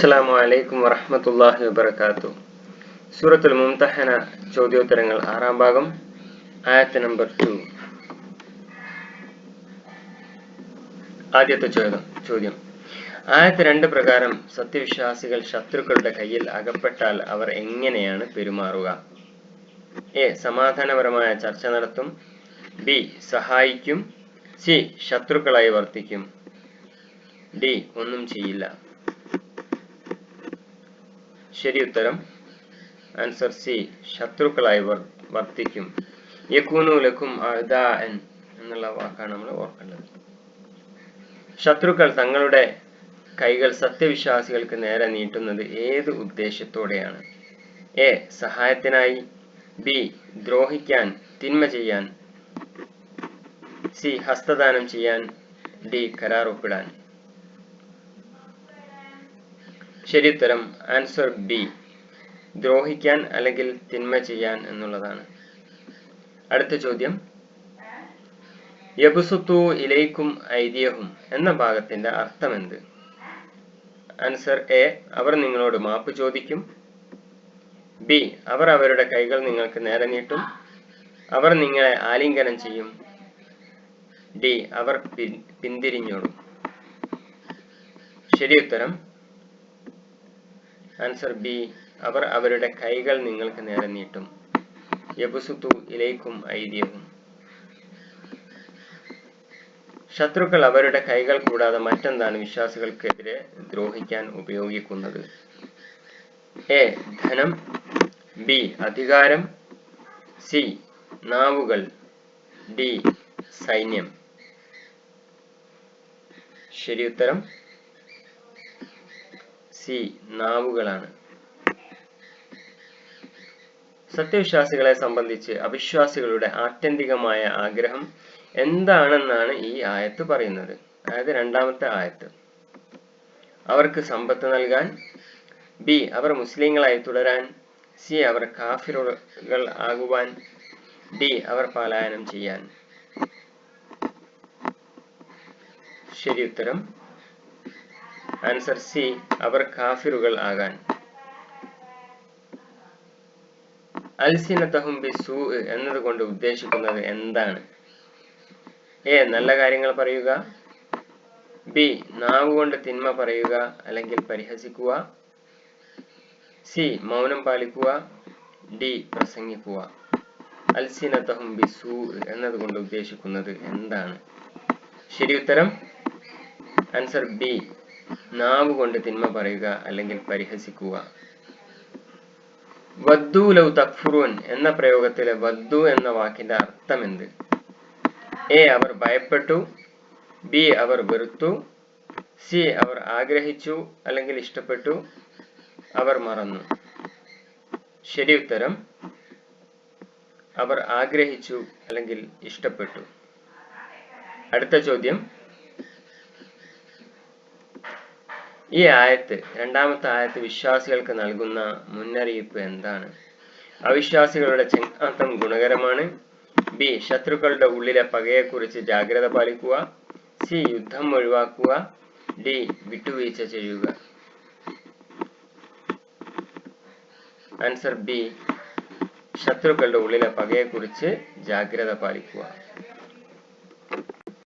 അസ്സലാമു അലൈക്കും വറഹ്മത്തുള്ളാഹി വബറകാതുഹു. സൂറത്തുൽ മുംതഹന ചോദ്യോത്തരങ്ങൾ 6-ാം ഭാഗം ആയത്ത് നമ്പർ 2. ആദ്യത്തെ ചോദ്യം. ആയത്ത് 2 പ്രകാരം സത്യവിശ്വാസികൾ ശത്രുക്കളുടെ കയ്യിൽ അകപ്പെട്ടാൽ അവർ എങ്ങനെയാണ് പെരുമാറുക? എ. സമാധാനപരമായ ചർച്ച നടത്തും. ബി. സഹായിക്കും. സി. ശത്രുക്കളായി വർത്തിക്കും. ഡി. ഒന്നും ചെയ്യില്ല. ശരി ഉത്തരം ആൻസർ സി. ശത്രുക്കളായി വർത്തിക്കും. യകൂനു ലക്കും അഅദാഅൻ എന്നുള്ള വാക്കാണ് നമ്മൾ ഓർക്കേണ്ടത്. ശത്രുക്കൾ തങ്ങളുടെ കൈകൾ സത്യവിശ്വാസികൾക്ക് നേരെ നീട്ടുന്നത് ഏത് ഉദ്ദേശത്തോടെയാണ്? എ. സഹായത്തിനായി. ബി. ദ്രോഹിക്കാൻ, തിന്മ ചെയ്യാൻ. സി. ഹസ്തദാനം ചെയ്യാൻ. ഡി. കരാർ ഒപ്പിടാൻ. ശരി ഉത്തരം ആൻസർ ബി. ദ്രോഹിക്കാൻ അല്ലെങ്കിൽ തിന്മ ചെയ്യാൻ എന്നുള്ളതാണ്. അടുത്ത ചോദ്യം. യബ്സുത്തു ഇലൈക്കും ഐദിയഹും എന്ന ഭാഗത്തിന്റെ അർത്ഥമെന്ത്? Answer A. അവർ നിങ്ങളോട് മാപ്പ് ചോദിക്കും. ബി. അവർ അവരുടെ കൈകൾ നിങ്ങൾക്ക് നേരെ നീട്ടും. അവർ നിങ്ങളെ ആലിംഗനം ചെയ്യും. ഡി. അവർ പിന്തിരിഞ്ഞോടും. ശരി ഉത്തരം ആൻസർ ബി. അവർ അവരുടെ കൈകൾ നിങ്ങൾക്ക് നേരെ നീട്ടും. യബ്സുത്തു ഇലൈക്കും ഐദിയഹും. ശത്രുക്കൾ അവരുടെ കൈകൾ കൂടാതെ മറ്റെന്താണ് വിശ്വാസികൾക്കെതിരെ ദ്രോഹിക്കാൻ ഉപയോഗിക്കുന്നത്? എ. ധനം. ബി. അധികാരം. സി. നാവുകൾ. ഡി. സൈന്യം. ശരി ഉത്തരം സി. നാവുകളാണ്. സത്യവിശ്വാസികളെ സംബന്ധിച്ച് അവിശ്വാസികളുടെ ആത്യന്തികമായ ആഗ്രഹം എന്താണെന്നാണ് ഈ ആയത്ത് പറയുന്നത്? അതായത് 2-ാമത്തെ ആയത്ത്. അവർക്ക് സമ്പത്ത് നൽകാൻ. ബി. അവർ മുസ്ലിങ്ങളായി തുടരാൻ. സി. അവർ കാഫിറുകൾ ആകുവാൻ. ഡി. അവർ പലായനം ചെയ്യാൻ. ശരി ഉത്തരം ആൻസർ സി. അവർ കാഫിറുകൾ ആകാൻ. അൽസിനതഹും ബിസ്സൂ എന്നതുകൊണ്ട് ഉദ്ദേശിക്കുന്നത് എന്താണ്? എ. നല്ല കാര്യങ്ങൾ പറയുക. ബി. നാവുകൊണ്ട് തിന്മ പറയുക അല്ലെങ്കിൽ പരിഹസിക്കുക. സി. മൗനം പാലിക്കുക. ഡി. പ്രസംഗിക്കുക. അൽസിനതഹും ബിസ്സൂ എന്നതുകൊണ്ട് ഉദ്ദേശിക്കുന്നത് എന്താണ്? ശരി ഉത്തരം ആൻസർ ബി. നാവുകൊണ്ട് തിന്മ പറയുക അല്ലെങ്കിൽ പരിഹസിക്കുക. വദ്ദു ലൗ തക്ഫുറൂൻ എന്ന പ്രയോഗത്തിലെ വദ്ദു എന്ന വാക്കിന്റെ അർത്ഥമെന്ത്? എ. അവർ ഭയപ്പെട്ടു. ബി. അവർ വെറുത്തു. സി. അവർ ആഗ്രഹിച്ചു അല്ലെങ്കിൽ ഇഷ്ടപ്പെട്ടു. അവർ മറന്നു. ശരി ഉത്തരം അവർ ആഗ്രഹിച്ചു അല്ലെങ്കിൽ ഇഷ്ടപ്പെട്ടു. അടുത്ത ചോദ്യം. ഈ ആയത്ത് 2-ാമത്തെ ആയത്ത് വിശ്വാസികൾക്ക് നൽകുന്ന മുന്നറിയിപ്പ് എന്താണ്? അവിശ്വാസികളുടെ ചെങ്ങാത്തം ഗുണകരമാണ്. ബി. ശത്രുക്കളുടെ ഉള്ളിലെ പകയെക്കുറിച്ച് ജാഗ്രത പാലിക്കുക. സി. യുദ്ധം ഒഴിവാക്കുക. ഡി. വിട്ടുവീഴ്ച ചെയ്യുക. Answer B. ശത്രുക്കളുടെ ഉള്ളിലെ പകയെക്കുറിച്ച് ജാഗ്രത പാലിക്കുക.